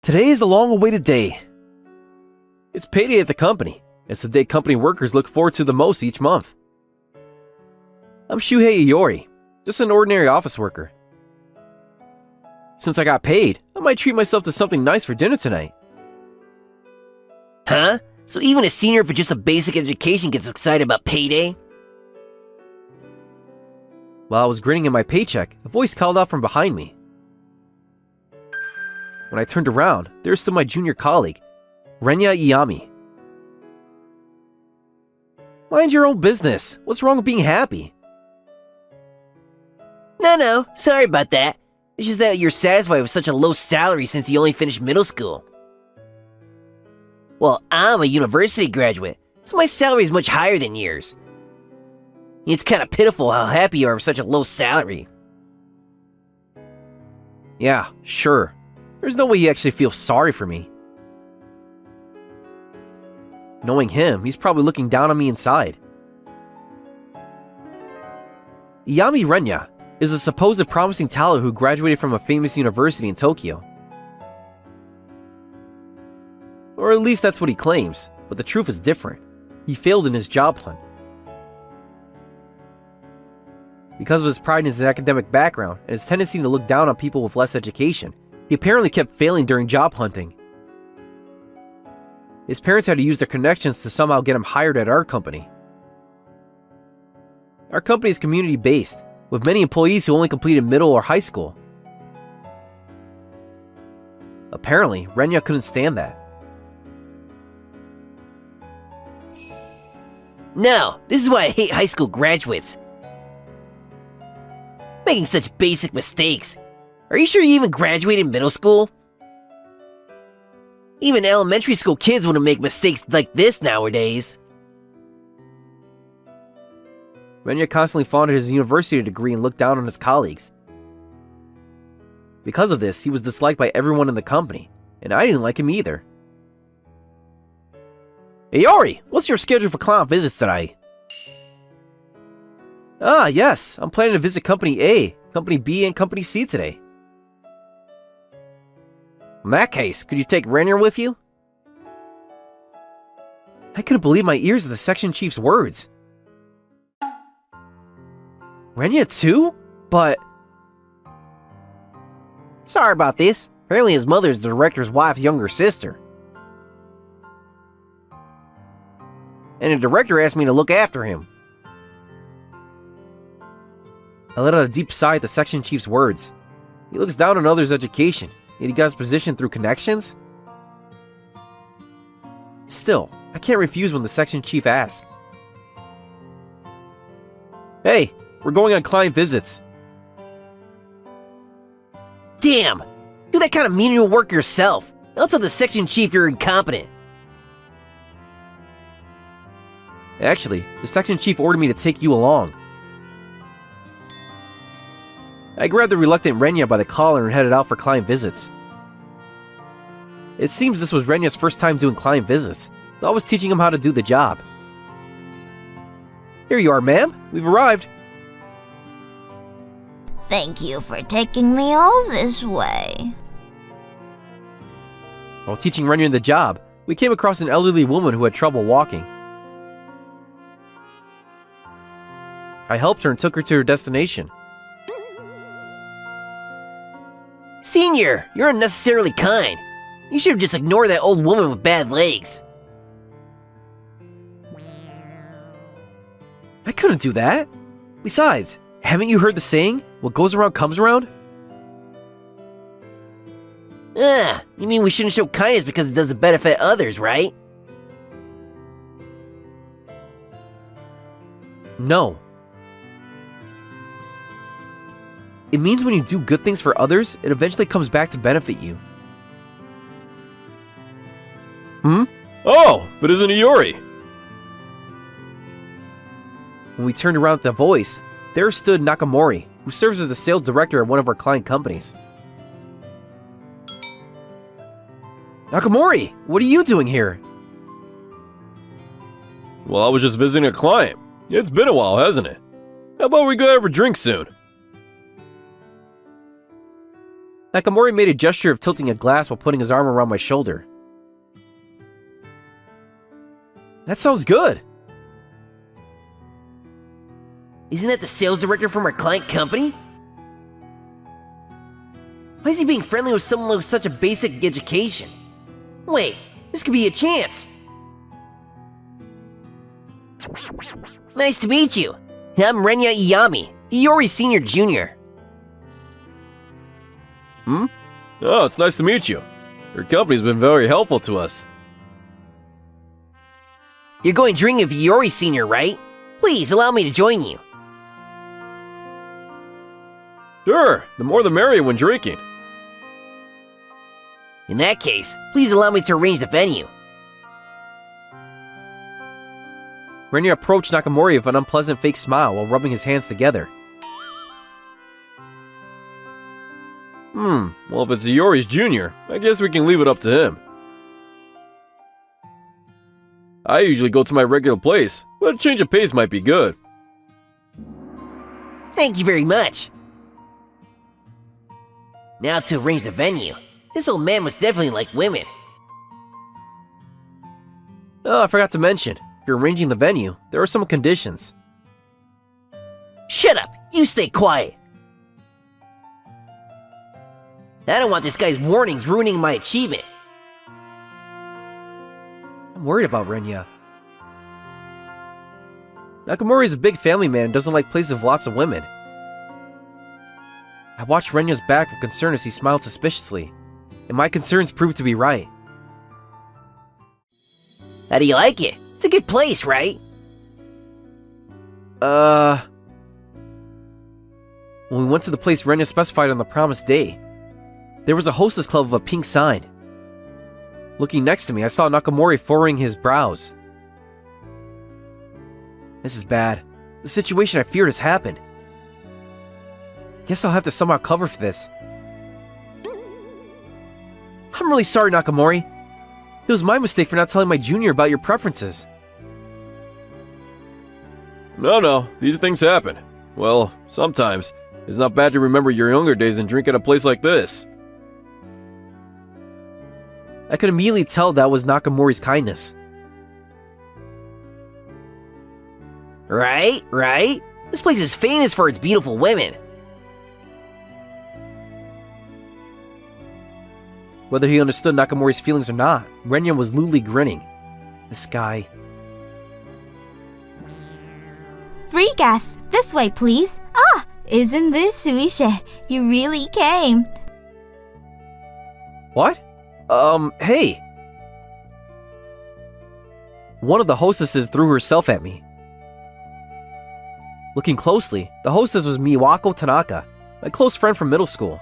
Today is the long-awaited day. It's payday at the company. It's the day company workers look forward to the most each month. I'm Shuhei Iori, just an ordinary office worker. Since I got paid, I might treat myself to something nice for dinner tonight. Huh? So even a senior for just a basic education gets excited about payday? While I was grinning at my paycheck, a voice called out from behind me. When I turned around, there stood my junior colleague, Renya Iyami. Mind your own business. What's wrong with being happy? No, sorry about that. It's just that you're satisfied with such a low salary since you only finished middle school. Well, I'm a university graduate, so my salary is much higher than yours. It's kinda pitiful how happy you are with such a low salary. Yeah, sure. There's no way he actually feels sorry for me. Knowing him, he's probably looking down on me inside. Iyami Renya is a supposed promising talent who graduated from a famous university in Tokyo. Or at least that's what he claims, but the truth is different. He failed in his job hunt. Because of his pride in his academic background and his tendency to look down on people with less education, he apparently kept failing during job hunting. His parents had to use their connections to somehow get him hired at our company. Our company is community-based, with many employees who only completed middle or high school. Apparently, Renya couldn't stand that. No, this is why I hate high school graduates. Making such basic mistakes. Are you sure you even graduated middle school? Even elementary school kids wouldn't make mistakes like this nowadays. Renya constantly flaunted his university degree and looked down on his colleagues. Because of this, he was disliked by everyone in the company, and I didn't like him either. Iori, what's your schedule for client visits today? Ah, yes, I'm planning to visit Company A, Company B, and Company C today. In that case, could you take Renya with you? I couldn't believe my ears at the section chief's words. Renya too? But... Sorry about this. Apparently his mother is the director's wife's younger sister. And the director asked me to look after him. I let out a deep sigh at the section chief's words. He looks down on others' education, yet he got his position through connections? Still, I can't refuse when the section chief asks. Hey, we're going on client visits. Damn! Do that kind of menial work yourself. Don't tell the section chief you're incompetent. Actually, the section chief ordered me to take you along. I grabbed the reluctant Renya by the collar and headed out for client visits. It seems this was Renya's first time doing client visits, so I was teaching him how to do the job. Here you are, ma'am. We've arrived. Thank you for taking me all this way. While teaching Renya the job, we came across an elderly woman who had trouble walking. I helped her and took her to her destination. Senior, you're unnecessarily kind. You should have just ignored that old woman with bad legs. I couldn't do that. Besides, haven't you heard the saying, what goes around comes around? You mean we shouldn't show kindness because it doesn't benefit others, right? No. It means when you do good things for others, it eventually comes back to benefit you. Oh, but isn't Iori? When we turned around at the voice, there stood Nakamori, who serves as the sales director at one of our client companies. Nakamori, what are you doing here? Well, I was just visiting a client. It's been a while, hasn't it? How about we go have a drink soon? Nakamori made a gesture of tilting a glass while putting his arm around my shoulder. That sounds good. Isn't that the sales director from our client company? Why is he being friendly with someone with such a basic education? Wait, this could be a chance. Nice to meet you. I'm Renya Iyami, Iori Senior Junior. Oh, it's nice to meet you. Your company's been very helpful to us. You're going drinking with Iori Senior, right? Please allow me to join you. Sure, the more the merrier when drinking. In that case, please allow me to arrange the venue. Renya approached Nakamori with an unpleasant fake smile while rubbing his hands together. Well, if it's Iori's junior, I guess we can leave it up to him. I usually go to my regular place, but a change of pace might be good. Thank you very much. Now to arrange the venue. This old man must definitely like women. Oh, I forgot to mention, if you're arranging the venue, there are some conditions. Shut up! You stay quiet! I don't want this guy's warnings ruining my achievement. I'm worried about Renya. Nakamori is a big family man and doesn't like places with lots of women. I watched Renya's back with concern as he smiled suspiciously, and my concerns proved to be right. How do you like it? It's a good place, right? When we went to the place Renya specified on the promised day, there was a hostess club with a pink sign. Looking next to me, I saw Nakamori furrowing his brows. This is bad. The situation I feared has happened. Guess I'll have to somehow cover for this. I'm really sorry, Nakamori. It was my mistake for not telling my junior about your preferences. No, these things happen. Well, sometimes. It's not bad to remember your younger days and drink at a place like this. I could immediately tell that was Nakamori's kindness. Right? This place is famous for its beautiful women. Whether he understood Nakamori's feelings or not, Renya was lewdly grinning. This guy. 3 guests, this way please. Ah, isn't this Suishe? You really came. What? Hey! One of the hostesses threw herself at me. Looking closely, the hostess was Miwako Tanaka, my close friend from middle school.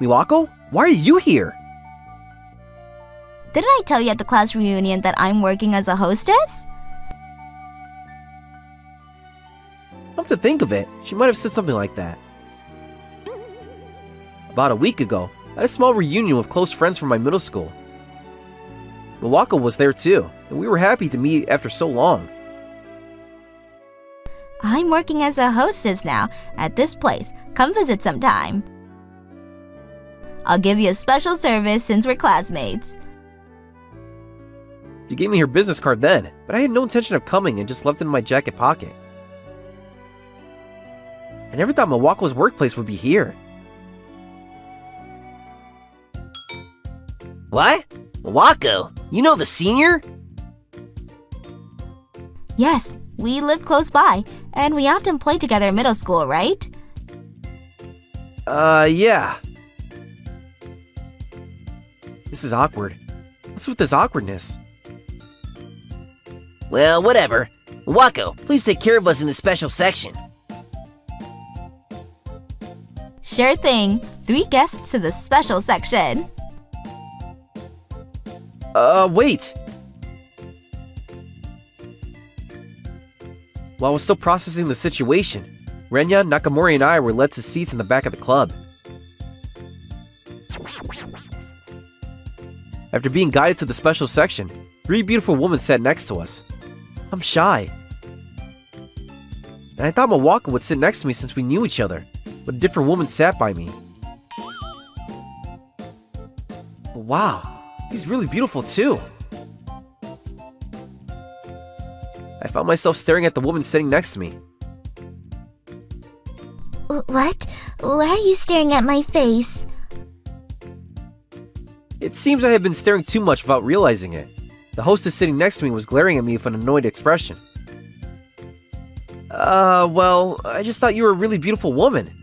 Miwako? Why are you here? Didn't I tell you at the class reunion that I'm working as a hostess? Come to think of it, she might have said something like that. About a week ago, I had a small reunion with close friends from my middle school. Miwako was there too, and we were happy to meet after so long. I'm working as a hostess now at this place. Come visit sometime. I'll give you a special service since we're classmates. She gave me her business card then, but I had no intention of coming and just left it in my jacket pocket. I never thought Miwako's workplace would be here. What? Wako? You know the senior? Yes, we live close by, and we often play together in middle school, right? Yeah. This is awkward. What's with this awkwardness? Well, whatever. Wako, please take care of us in the special section. Sure thing. 3 guests to the special section. Wait! While I was still processing the situation, Renya, Nakamori, and I were led to seats in the back of the club. After being guided to the special section, 3 beautiful women sat next to us. I'm shy. And I thought Miwako would sit next to me since we knew each other. but a different woman sat by me. Wow, he's really beautiful too. I found myself staring at the woman sitting next to me. What? Why are you staring at my face? It seems I had been staring too much without realizing it. The hostess sitting next to me was glaring at me with an annoyed expression. Well, I just thought you were a really beautiful woman.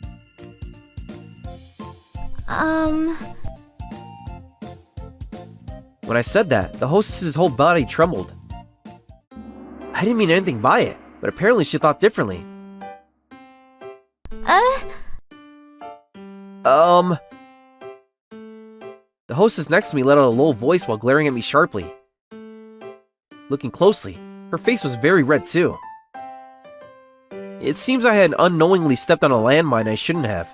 When I said that, the hostess's whole body trembled. I didn't mean anything by it, but apparently she thought differently. The hostess next to me let out a low voice while glaring at me sharply. Looking closely, her face was very red too. It seems I had unknowingly stepped on a landmine I shouldn't have.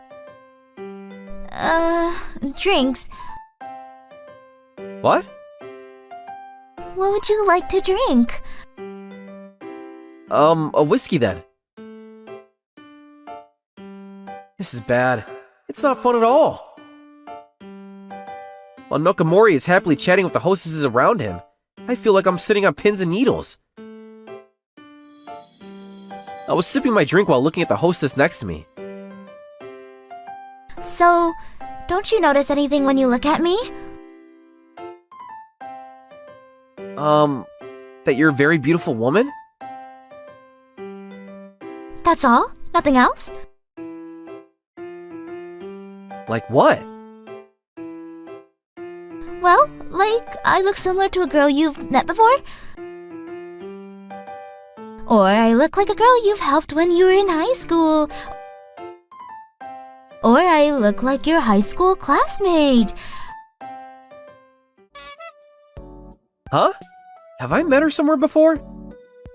Drinks. What? What would you like to drink? A whiskey then. This is bad. It's not fun at all. While Nakamori is happily chatting with the hostesses around him, I feel like I'm sitting on pins and needles. I was sipping my drink while looking at the hostess next to me. So, don't you notice anything when you look at me? That you're a very beautiful woman? That's all? Nothing else? Like what? Well, like, I look similar to a girl you've met before? Or I look like a girl you've helped when you were in high school. Or I look like your high school classmate. Huh? Have I met her somewhere before?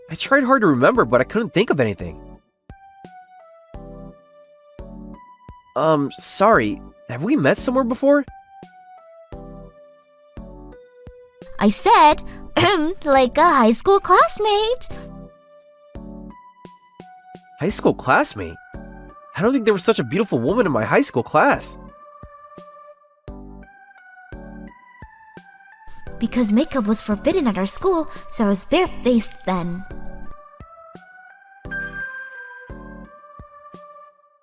I tried hard to remember, but I couldn't think of anything. Sorry. Have we met somewhere before? I said, like a high school classmate. High school classmate? I don't think there was such a beautiful woman in my high school class. Because makeup was forbidden at our school, so I was barefaced then.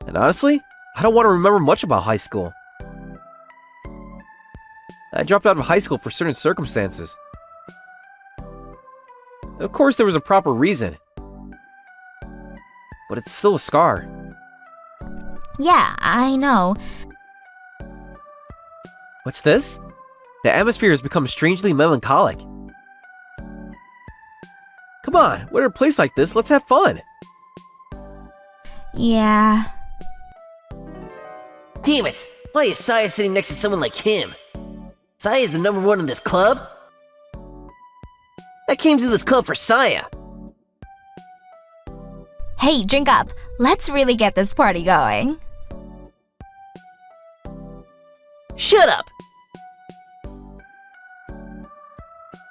And honestly, I don't want to remember much about high school. I dropped out of high school for certain circumstances. Of course, there was a proper reason. But it's still a scar. Yeah, I know. What's this? The atmosphere has become strangely melancholic. Come on, we're at a place like this, let's have fun. Yeah. Damn it! Why is Saya sitting next to someone like him? Saya is the number one in this club? I came to this club for Saya. Hey, drink up. Let's really get this party going. Shut up!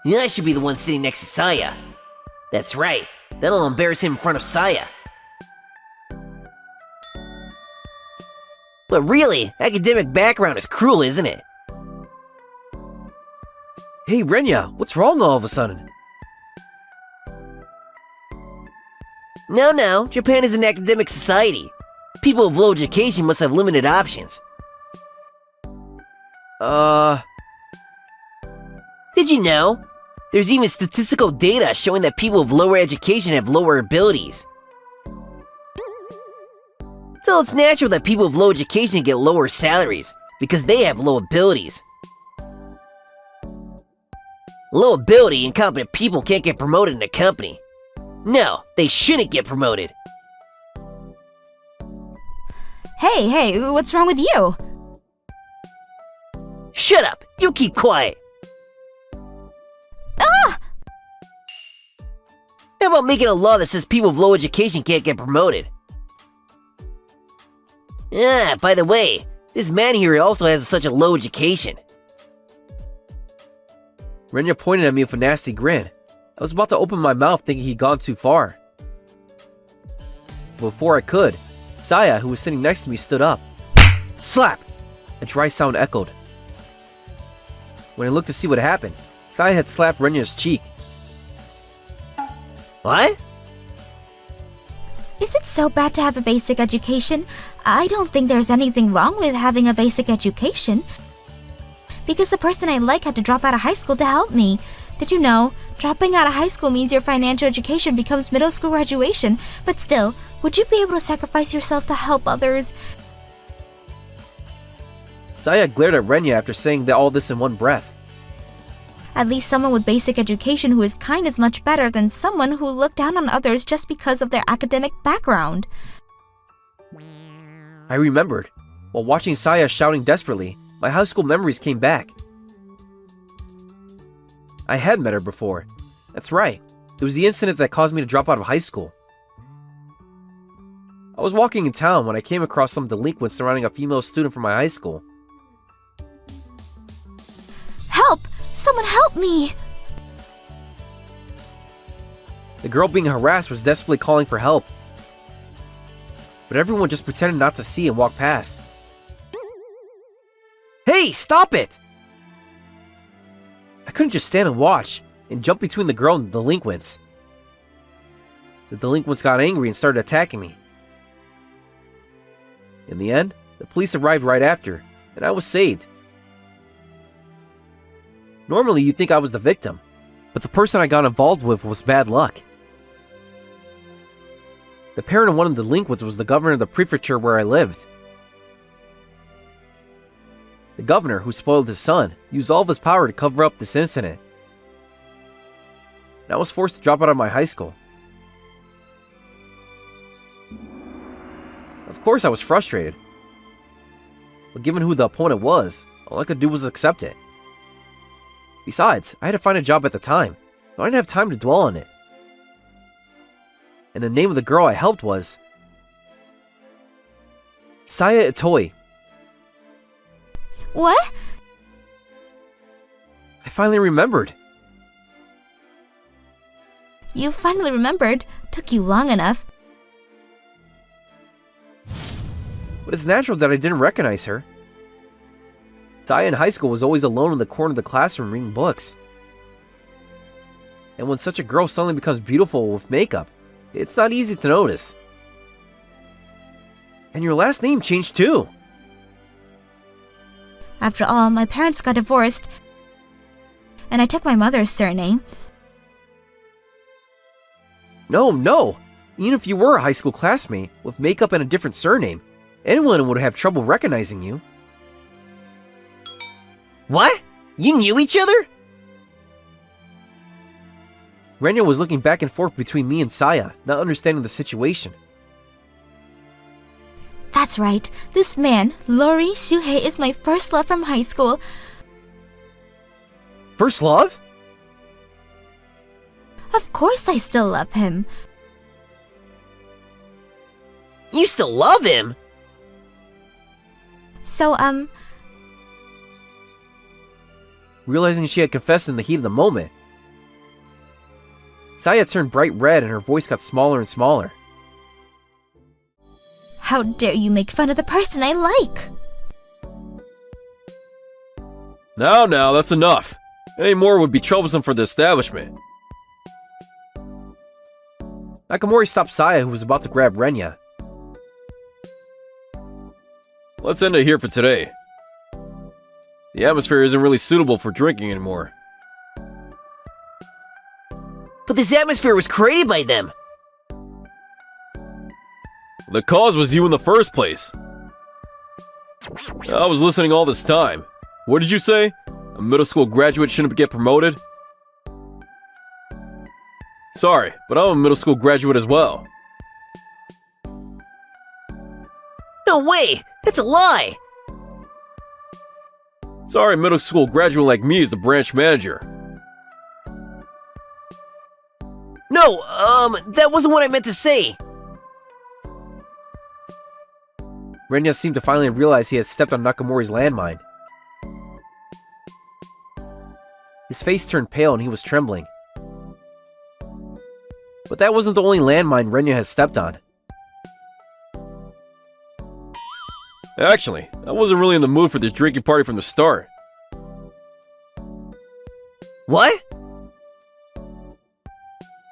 Yeah, I should be the one sitting next to Saya. That's right. That'll embarrass him in front of Saya. But really, academic background is cruel, isn't it? Hey, Renya, what's wrong all of a sudden? No, Japan is an academic society. People of low education must have limited options. Did you know? There's even statistical data showing that people of lower education have lower abilities. So it's natural that people of low education get lower salaries, because they have low abilities. Low ability and incompetent people can't get promoted in a company. No, they shouldn't get promoted. Hey, what's wrong with you? Shut up! You keep quiet! Ah! How about making a law that says people of low education can't get promoted? By the way, this man here also has such a low education. Renya pointed at me with a nasty grin. I was about to open my mouth thinking he'd gone too far. Before I could, Saya, who was sitting next to me, stood up. Slap! A dry sound echoed. When I looked to see what happened, Saya had slapped Renya's cheek. What? Is it so bad to have a basic education? I don't think there's anything wrong with having a basic education. Because the person I like had to drop out of high school to help me. Did you know? Dropping out of high school means your financial education becomes middle school graduation. But still, would you be able to sacrifice yourself to help others? Saya glared at Renya after saying all this in one breath. At least someone with basic education who is kind is much better than someone who looked down on others just because of their academic background. I remembered. While watching Saya shouting desperately, my high school memories came back. I had met her before. That's right. It was the incident that caused me to drop out of high school. I was walking in town when I came across some delinquents surrounding a female student from my high school. Help! Someone help me! The girl being harassed was desperately calling for help. But everyone just pretended not to see and walked past. Hey, stop it! I couldn't just stand and watch and jump between the girl and the delinquents. The delinquents got angry and started attacking me. In the end, the police arrived right after, and I was saved. Normally, you'd think I was the victim, but the person I got involved with was bad luck. The parent of one of the delinquents was the governor of the prefecture where I lived. The governor, who spoiled his son, used all of his power to cover up this incident. And I was forced to drop out of my high school. Of course I was frustrated. But given who the opponent was, all I could do was accept it. Besides, I had to find a job at the time, so I didn't have time to dwell on it. And the name of the girl I helped was Saya Itoi. What? I finally remembered. You finally remembered. Took you long enough. But it's natural that I didn't recognize her. Saya in high school was always alone in the corner of the classroom reading books. And when such a girl suddenly becomes beautiful with makeup, it's not easy to notice. And your last name changed too. After all, my parents got divorced, and I took my mother's surname. No. Even if you were a high school classmate with makeup and a different surname, anyone would have trouble recognizing you. What? You knew each other? Renya was looking back and forth between me and Saya, not understanding the situation. That's right. This man, Lori Shuhei, is my first love from high school. First love? Of course I still love him. You still love him? So, Realizing she had confessed in the heat of the moment, Saya turned bright red and her voice got smaller and smaller. how dare you make fun of the person I like? Now, that's enough. Any more would be troublesome for the establishment. Nakamori stopped Saya, who was about to grab Renya. Let's end it here for today. The atmosphere isn't really suitable for drinking anymore. But this atmosphere was created by them. The cause was you in the first place. I was listening all this time. What did you say? A middle school graduate shouldn't get promoted? Sorry, but I'm a middle school graduate as well. No way! That's a lie! Sorry, middle school graduate like me is the branch manager. No, that wasn't what I meant to say. Renya seemed to finally realize he had stepped on Nakamori's landmine. His face turned pale and he was trembling. But that wasn't the only landmine Renya had stepped on. Actually, I wasn't really in the mood for this drinking party from the start. What?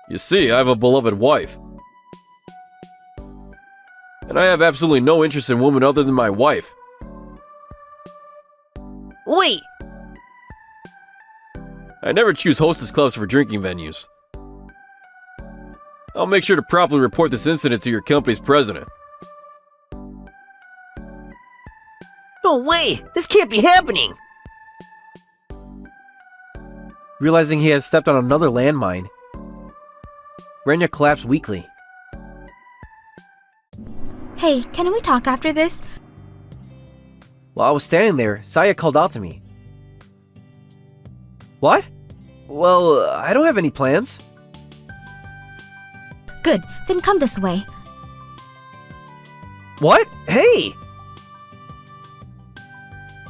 You see, I have a beloved wife. And I have absolutely no interest in women other than my wife. Wait! I never choose hostess clubs for drinking venues. I'll make sure to properly report this incident to your company's president. No way! This can't be happening! Realizing he has stepped on another landmine, Renya collapsed weakly. Hey, can we talk after this? While I was standing there, Saya called out to me. What? Well, I don't have any plans. Good, then come this way. What? Hey!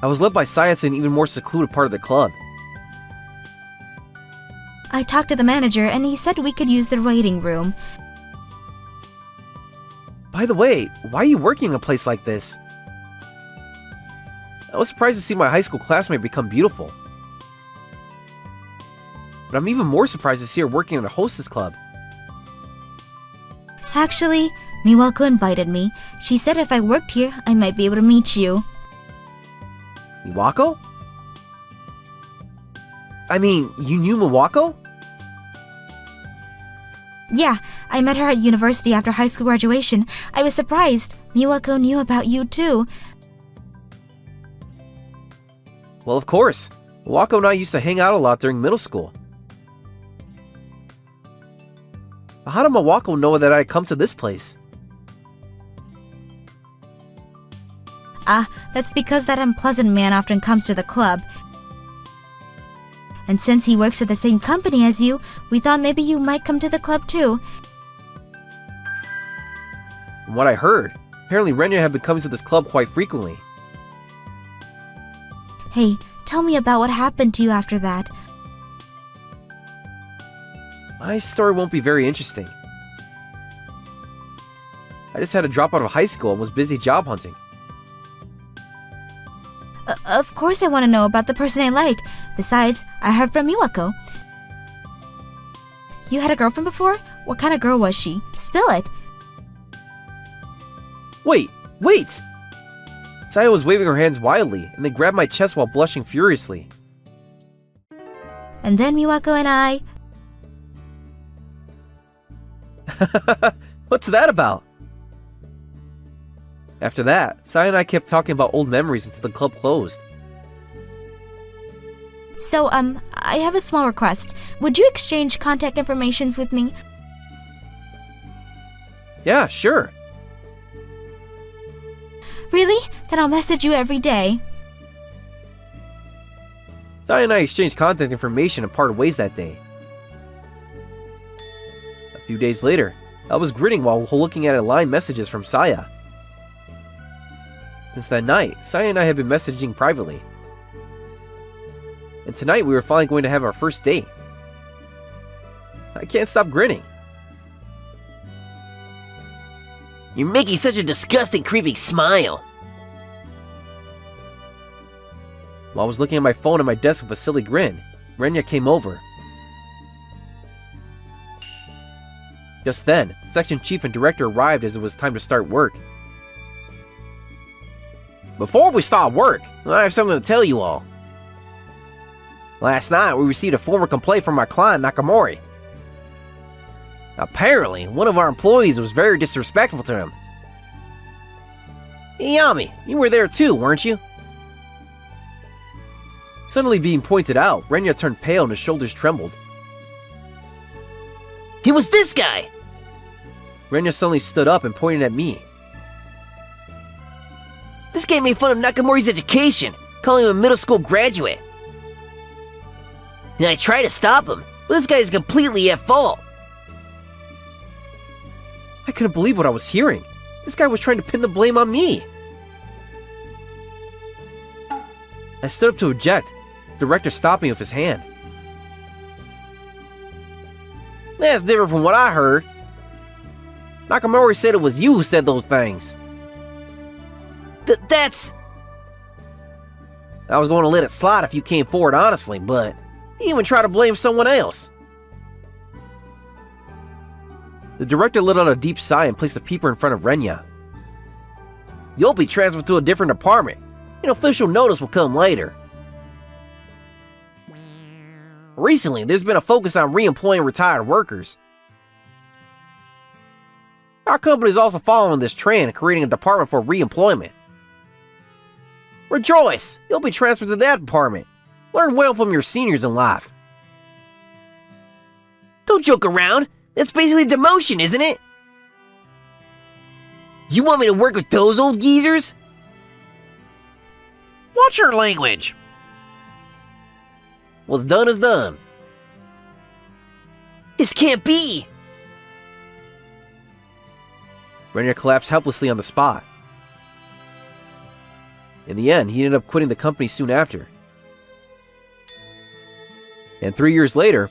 I was led by Saya to an even more secluded part of the club. I talked to the manager and he said we could use the waiting room. By the way, why are you working in a place like this? I was surprised to see my high school classmate become beautiful. But I'm even more surprised to see her working at a hostess club. Actually, Miwako invited me. She said if I worked here, I might be able to meet you. Miwako? I mean, you knew Miwako? Yeah, I met her at university after high school graduation. I was surprised. Miwako knew about you too. Well, of course. Miwako and I used to hang out a lot during middle school. But how did Miwako know that I'd come to this place? That's because that unpleasant man often comes to the club. And since he works at the same company as you, we thought maybe you might come to the club too. From what I heard, apparently Renya had been coming to this club quite frequently. Hey, tell me about what happened to you after that. My story won't be very interesting. I just had to drop out of high school and was busy job hunting. Of course I want to know about the person I like. Besides, I heard from Miwako. You had a girlfriend before? What kind of girl was she? Spill it. Wait! Saya was waving her hands wildly, and they grabbed my chest while blushing furiously. And then Miwako and I... What's that about? After that, Saya and I kept talking about old memories until the club closed. So, I have a small request. Would you exchange contact informations with me? Yeah, sure. Really? Then I'll message you every day. Saya and I exchanged contact information and parted ways that day. A few days later, I was grinning while looking at line messages from Saya. Since that night, Saya and I had been messaging privately. And tonight we were finally going to have our first date. I can't stop grinning. You're making such a disgusting, creepy smile. While I was looking at my phone on my desk with a silly grin, Renya came over. Just then, the section chief and director arrived as it was time to start work. Before we start work, I have something to tell you all. Last night, we received a formal complaint from our client, Nakamori. Apparently, one of our employees was very disrespectful to him. Yami, you were there too, weren't you? Suddenly being pointed out, Renya turned pale and his shoulders trembled. It was this guy! Renya suddenly stood up and pointed at me. This guy made fun of Nakamori's education, calling him a middle school graduate. And I tried to stop him, but this guy is completely at fault. I couldn't believe what I was hearing. This guy was trying to pin the blame on me. I stood up to object. The director stopped me with his hand. That's different from what I heard. Nakamori said it was you who said those things. That's... I was going to let it slide if you came forward honestly, but you even try to blame someone else. The director let out a deep sigh and placed the peeper in front of Renya. You'll be transferred to a different department. An official notice will come later. Recently, there's been a focus on re-employing retired workers. Our company is also following this trend, creating a department for re-employment. Rejoice! You'll be transferred to that department. Learn well from your seniors in life. Don't joke around. That's basically demotion, isn't it? You want me to work with those old geezers? Watch your language! What's done is done. This can't be! Renya collapsed helplessly on the spot. In the end, he ended up quitting the company soon after. And 3 years later,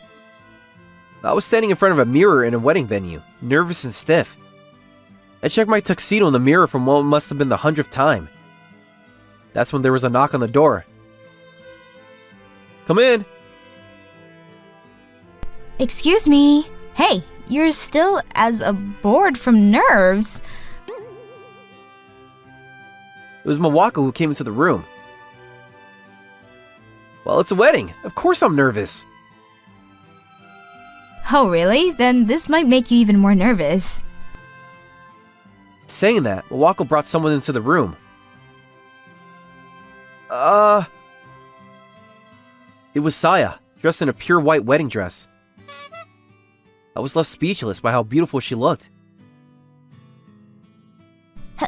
I was standing in front of a mirror in a wedding venue, nervous and stiff. I checked my tuxedo in the mirror for what must have been the 100th time. That's when there was a knock on the door. Come in! Excuse me. Hey, you're still as bored from nerves. It was Mawako who came into the room. Well, it's a wedding. Of course I'm nervous. Oh, really? Then this might make you even more nervous. Saying that, Mawako brought someone into the room. It was Saya, dressed in a pure white wedding dress. I was left speechless by how beautiful she looked.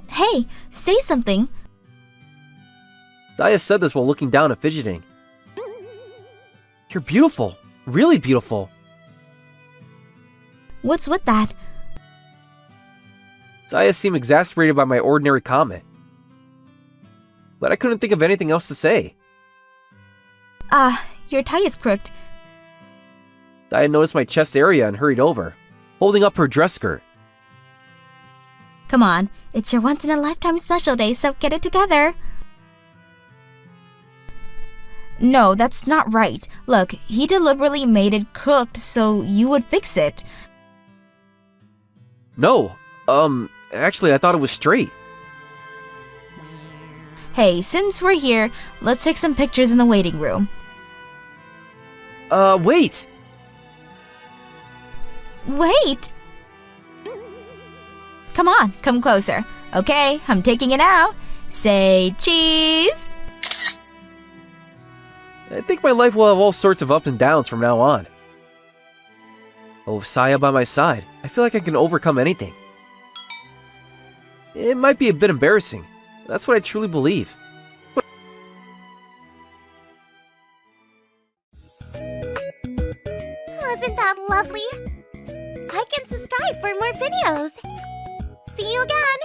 Hey, say something. Saya said this while looking down and fidgeting. You're beautiful. Really beautiful. What's with that? Saya seemed exasperated by my ordinary comment. But I couldn't think of anything else to say. Your tie is crooked. Saya noticed my chest area and hurried over, holding up her dress skirt. Come on, it's your once-in-a-lifetime special day, so get it together. No, that's not right. Look, he deliberately made it crooked so you would fix it. No, actually I thought it was straight. Hey, since we're here, let's take some pictures in the waiting room. Wait! Wait! Come on, come closer. Okay, I'm taking it now. Say cheese! I think my life will have all sorts of ups and downs from now on. Oh, with Saya by my side, I feel like I can overcome anything. It might be a bit embarrassing. That's what I truly believe. Wasn't that lovely? Like and subscribe for more videos. See you again!